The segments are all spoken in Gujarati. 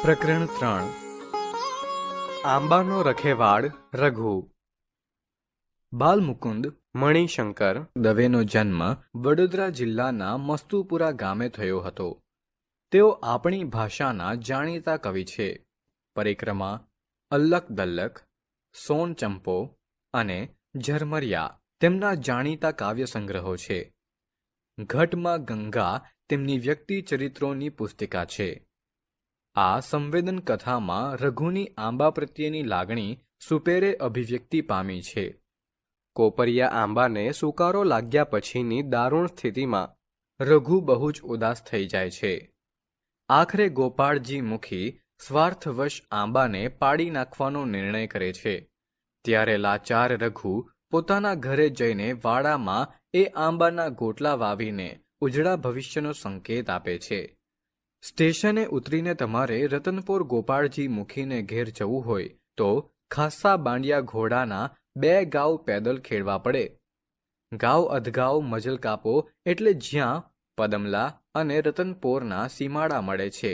પ્રકરણ 3 આંબાનો રખેવાળ રઘુ. બાલમુકુંદ મણિશંકર દવેનો જન્મ વડોદરા જિલ્લાના મસ્તુપુરા ગામે થયો હતો. તેઓ આપણી ભાષાના જાણીતા કવિ છે. પરિક્રમા, અલ્લક દલ્લક, સોન ચંપો અને ઝરમરિયા તેમના જાણીતા કાવ્ય સંગ્રહો છે. ઘટમાં ગંગા તેમની વ્યક્તિ ચરિત્રોની પુસ્તિકા છે. આ સંવેદન કથામાં રઘુની આંબા પ્રત્યેની લાગણી સુપેરે અભિવ્યક્તિ પામી છે. કોપરિયા આંબાને સુકારો લાગ્યા પછીની દારૂણ સ્થિતિમાં રઘુ બહુ જ ઉદાસ થઈ જાય છે. આખરે ગોપાળજી મુખી સ્વાર્થવશ આંબાને પાડી નાખવાનો નિર્ણય કરે છે. ત્યારે લાચાર રઘુ પોતાના ઘરે જઈને વાડામાં એ આંબાના ગોટલા વાવીને ઉજળા ભવિષ્યનો સંકેત આપે છે. સ્ટેશને ઉતરીને તમારે રતનપોર ગોપાળજી મુખીને ઘેર જવું હોય તો ખાસ્સા બાંડિયા ઘોડાના 2 ગાઉ પેદલ ખેડવા પડે. ગાઉ અધગાઉ મજલ કાપો એટલે જ્યાં પદમલા અને રતનપોરના સીમાડા મળે છે.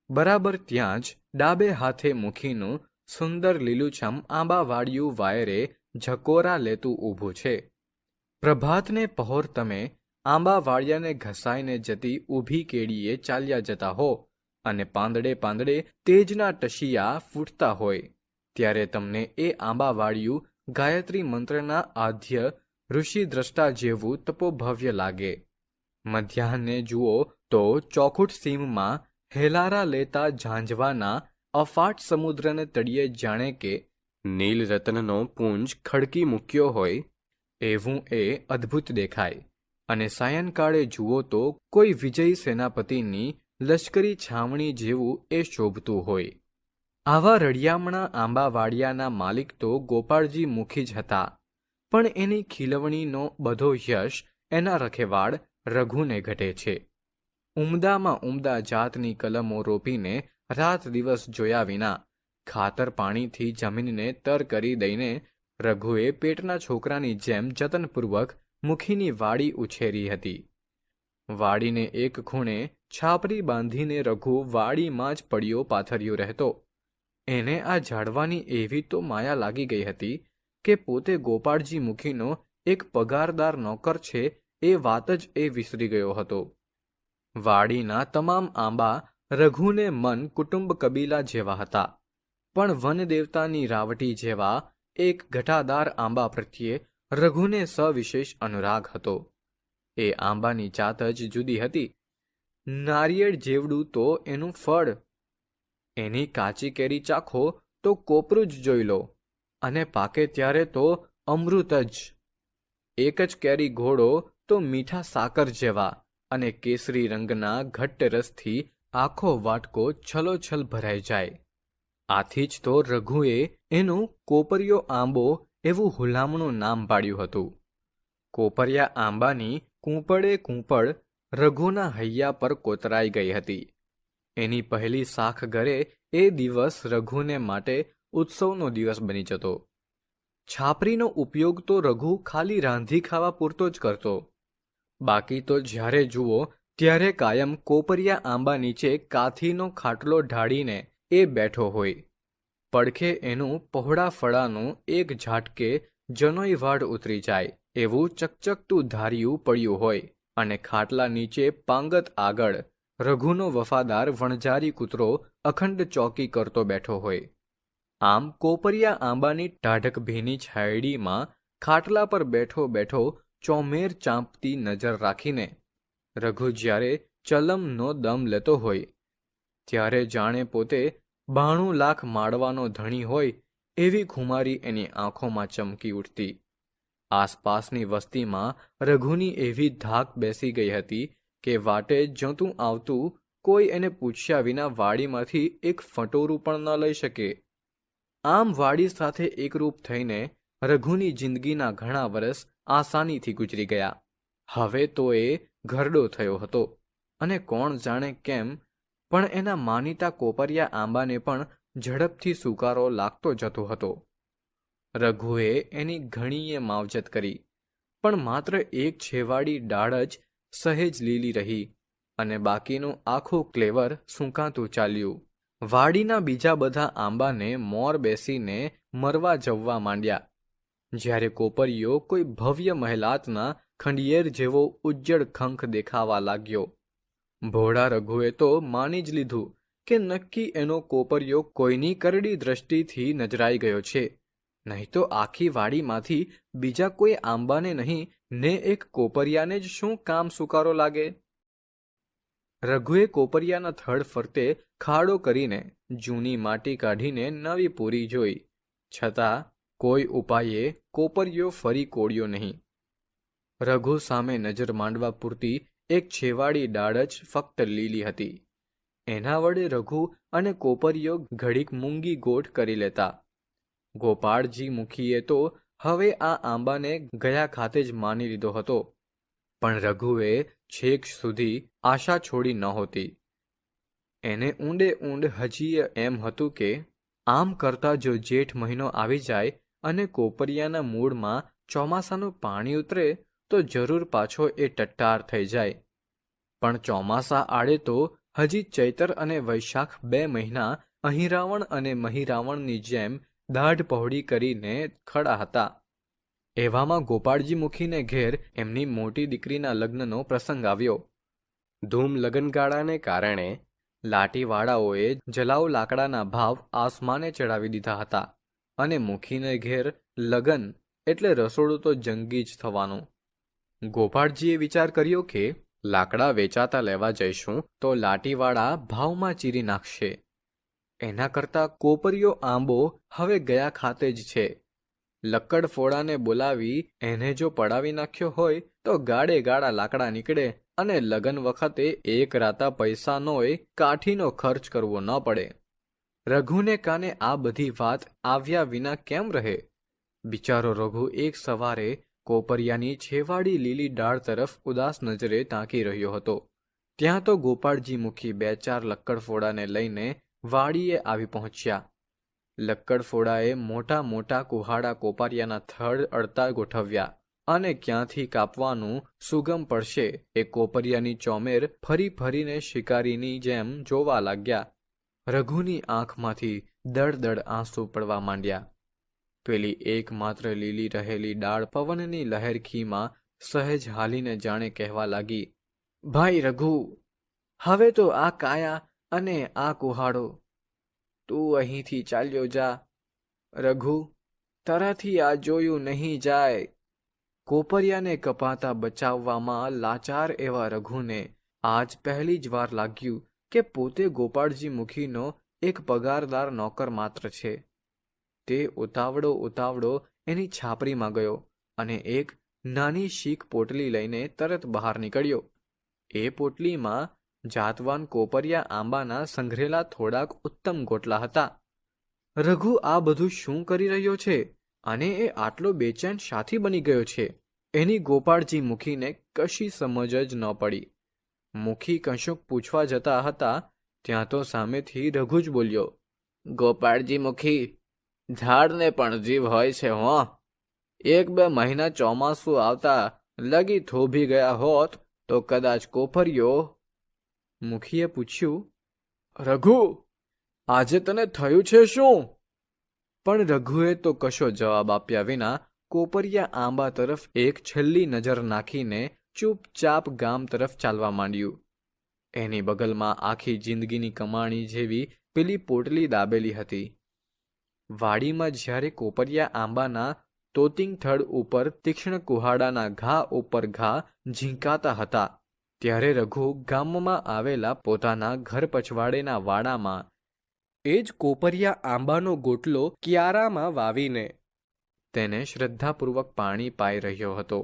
બરાબર ત્યાં જ ડાબે હાથે મુખીનું સુંદર લીલુંછમ આંબાવાડિયું વાયરે ઝકોરા લેતું ઊભું છે. પ્રભાતને પહોર તમે આંબાવાડિયાને ઘસાઈને જતી ઊભી કેડીએ ચાલ્યા જતા હો અને પાંદડે પાંદડે તેજના ટશિયા ફૂટતા હોય ત્યારે તમને એ આંબાવાડિયું ગાયત્રી મંત્રના આદ્ય ઋષિ દ્રષ્ટા જેવું તપોભવ્ય લાગે. મધ્યાહને જુઓ તો ચોખુટ સીમમાં હેલારા લેતા ઝાંઝવાના અફાટ સમુદ્રને તળિયે જાણે કે નીલરતનનો પુંજ ખડકી મૂક્યો હોય એવું એ અદ્ભુત દેખાય. અને સાયંકાળે જુઓ તો કોઈ વિજયી સેનાપતિની લશ્કરી છાવણી જેવું એ શોભતું હોય. આવા રળિયામણા આંબાવાડિયાના માલિક તો ગોપાળજી મુખી જ હતા, પણ એની ખીલવણીનો બધો યશ એના રખેવાળ રઘુને ઘટે છે. ઉમદામાં ઉમદા જાતની કલમો રોપીને રાત દિવસ જોયા વિના ખાતર પાણીથી જમીનને તર કરી દઈને રઘુએ પેટના છોકરાની જેમ જતનપૂર્વક મુખીની વાડી ઉછેરી હતી. વાડીને એક ખૂણે છાપરી બાંધીને રઘુ વાડીમાં જ પડ્યો પાથર્યો રહેતો. એને આ ઝાડવાની એવી તો માયા લાગી ગઈ હતી કે પોતે ગોપાળજી મુખીનો એક પગારદાર નોકર છે એ વાત જ એ વિસરી ગયો હતો. વાડીના તમામ આંબા રઘુને મન કુટુંબ કબીલા જેવા હતા, પણ વનદેવતાની રાવટી જેવા એક ઘટાદાર આંબા પ્રત્યે રઘુને સવિશેષ અનુરાગ હતો. એ આંબાની જાત જ જુદી હતી. નારિયેળ જેવડું તો એનું ફળ. એની કાચી કેરી ચાખો તો કોપરું જ જોઈ લો અને પાકે ત્યારે તો અમૃત જ. એક જ કેરી ઘોડો તો મીઠા સાકર જેવા અને કેસરી રંગના ઘટ્ટ રસથી આખો વાટકો છલોછલ ભરાઈ જાય. આથી જ તો રઘુએ એનું કોપરિયો આંબો એવું હુલામણું નામ પાડ્યું હતું. કોપરિયા આંબાની કૂંપળે કૂંપળ રઘુના હૈયા પર કોતરાઈ ગઈ હતી. એની પહેલી શાખ ગરે એ દિવસ રઘુને માટે ઉત્સવનો દિવસ બની જતો. છાપરીનો ઉપયોગ તો રઘુ ખાલી રાંધી ખાવા પૂરતો જ કરતો. બાકી તો જ્યારે જુઓ ત્યારે કાયમ કોપરિયા આંબા નીચે કાથીનો ખાટલો ઢાળીને એ બેઠો હોય. પડખે એનું પહોળા ફળાનું એક ઝાટકે જનોઈ વાડ ઉતરી જાય એવું ચકચકતું ધાર્યું પડ્યું હોય અને ખાટલા નીચે પાંગત આગળ રઘુનો વફાદાર વણજારી કૂતરો અખંડ ચોકી કરતો બેઠો હોય. આમ કોપરિયા આંબાની ટાઢક ભીની છાયડીમાં ખાટલા પર બેઠો બેઠો ચોમેર ચાંપતી નજર રાખીને રઘુ જ્યારે ચલમનો દમ લેતો હોય ત્યારે જાણે પોતે 92 લાખ માળવાનો ધણી હોય એવી ખુમારી એની આંખોમાં ચમકી ઉઠતી. આસપાસની વસ્તીમાં રઘુની એવી ધાક બેસી ગઈ હતી કે વાટે જતું આવતું કોઈ એને પૂછ્યા વિના વાડીમાંથી એક ફટોરું પણ ન લઈ શકે. આમ વાડી સાથે એકરૂપ થઈને રઘુની જિંદગીના ઘણા વર્ષ આસાનીથી ગુજરી ગયા. હવે તો એ ઘરડો થયો હતો અને કોણ જાણે કેમ પણ એના માનીતા કોપરિયા આંબાને પણ ઝડપથી સુકારો લાગતો જતો હતો. રઘુએ એની ઘણીએ માવજત કરી, પણ માત્ર એક છેવાડી ડાળ જ સહેજ લીલી રહી અને બાકીનું આખું ક્લેવર સૂંકાતું ચાલ્યું. વાડીના બીજા બધા આંબાને મોર બેસીને મરવા જવવા માંડ્યા, જ્યારે કોપરિયો કોઈ ભવ્ય મહેલાતના ખંડિયેર જેવો ઉજ્જડ ખંખ દેખાવા લાગ્યો. ભોળા રઘુએ તો માની જ લીધું કે નક્કી એનો કોપરિયો કોઈની કરડી દ્રષ્ટિથી નજરાઈ ગયો છે, નહીં તો આખી વાડીમાંથી બીજા કોઈ આંબાને નહીં ને એક કોપરિયાને જ શું કામ સુકારો લાગે. રઘુએ કોપરિયાના થડ ફરતે ખાડો કરીને જૂની માટી કાઢીને નવી પૂરી જોઈ, છતાં કોઈ ઉપાયે કોપરિયો ફરી કોળ્યો નહીં. રઘુ સામે નજર માંડવા પૂરતી એક છેવાડી ડાળ જ ફક્ત લીલી હતી. એના વડે રઘુ અને કોપરિયો ઘડીક મૂંગી ગોઠ કરી લેતા. ગોપાળજી મુખીએ તો હવે આ આંબાને ગયા ખાતે જ માની લીધો હતો, પણ રઘુએ છેક સુધી આશા છોડી નહોતી. એને ઊંડે ઊંડ હજી એમ હતું કે આમ કરતા જો જેઠ મહિનો આવી જાય અને કોપરિયાના મૂળમાં ચોમાસાનું પાણી ઉતરે તો જરૂર પાછો એ ટટ્ટાર થઈ જાય. પણ ચોમાસા આડે તો હજી ચૈતર અને વૈશાખ 2 મહિના અહિરાવણ અને મહિરાવણની જેમ દાઢ પહોળી કરીને ખડા હતા. એવામાં ગોપાળજી મુખીને ઘેર એમની મોટી દીકરીના લગ્નનો પ્રસંગ આવ્યો. ધૂમ લગનગાળાને કારણે લાટીવાળાઓએ જલાઉ લાકડાના ભાવ આસમાને ચડાવી દીધા હતા, અને મુખીને ઘેર લગન એટલે રસોડું તો જંગી જ થવાનું. ગોપાળજીએ વિચાર કર્યો કે લાકડા વેચાતા લેવા જઈશું તો લાટીવાળા ભાવમાં ચીરી નાખશે. એના કરતાં કોપરિયો આંબો હવે ગયા ખાતે જ છે. લક્કડ ફોડાને બોલાવી એને જો પડાવી નાખ્યો હોય તો ગાડે ગાડા લાકડા નીકળે અને લગન વખતે એક રાતા પૈસાનોય કાઠીનો ખર્ચ કરવો ન પડે. રઘુને કાને આ બધી વાત આવ્યા વિના કેમ રહે? બિચારો રઘુ એક સવારે કોપરિયાની છેવાડી લીલી ડાળ તરફ ઉદાસ નજરે તાંકી રહ્યો હતો. ત્યાં તો ગોપાળજી મુખી 2-4 લક્કડફોડાને લઈને વાડીએ આવી પહોંચ્યા. લક્કડફોડાએ મોટા મોટા કુહાડા કોપરિયાના થડ અડતા ગોઠવ્યા, અને ક્યાંથી કાપવાનું સુગમ પડશે એ કોપરિયાની ચોમેર ફરી ફરીને શિકારીની જેમ જોવા લાગ્યા. રઘુની આંખમાંથી દળદળ આંસુ પડવા માંડ્યા. પેલી એકમાત્ર લીલી રહેલી ડાળ પવનની લહેરખીમાં સહેજ હાલીને જાણે કહેવા લાગી, ભાઈ રઘુ, હવે તો આ કાયા અને આ કુહાડો, તું અહીંથી ચાલ્યો જા. રઘુ, તારાથી આ જોયું નહીં જાય. કોપરિયાને કપાતા બચાવવામાં લાચાર એવા રઘુને આજ પહેલી જ વાર લાગ્યું કે પોતે ગોપાળજી મુખીનો એક પગારદાર નોકર માત્ર છે. તે ઉતાવળો એની છાપરીમાં ગયો અને એક નાની શીક પોટલી લઈને તરત બહાર નીકળ્યો. એ પોટલીમાં જાતવાન કોપરિયા આંબાના સંઘરેલા થોડાક ઉત્તમ ગોટલા હતા. રઘુ આ બધું શું કરી રહ્યો છે અને એ આટલો બેચેન શાથી બની ગયો છે? એની ગોપાળજી મુખીને કશી સમજ જ ન પડી. મુખી કશુંક પૂછવા જતા હતા ત્યાં તો સામેથી રઘુ જ બોલ્યો, ગોપાળજી મુખી, ઝાડને પણ જીવ હોય છે હો. 1-2 મહિના ચોમાસું આવતા લગી થોભી ગયા હોત તો કદાચ કોપરિયો. મુખીએ પૂછ્યું, રઘુ, આજે તને થયું છે શું? પણ રઘુએ તો કશો જવાબ આપ્યા વિના કોપરિયા આંબા તરફ એક છેલ્લી નજર નાખીને ચૂપચાપ ગામ તરફ ચાલવા માંડ્યું. એની બગલમાં આખી જિંદગીની કમાણી જેવી પેલી પોટલી દાબેલી હતી. વાડીમાં જ્યારે કોપરિયા આંબાના તોતિંગ થડ ઉપર તીક્ષ્ણ કુહાડાના ઘા ઉપર ઘા ઝીંકાતા હતા, ત્યારે રઘુ ગામમાં આવેલા પોતાના ઘર પછવાડેના વાડામાં એ જ કોપરિયા આંબાનો ગોટલો ક્યારામાં વાવીને તેને શ્રદ્ધાપૂર્વક પાણી પાઈ રહ્યો હતો.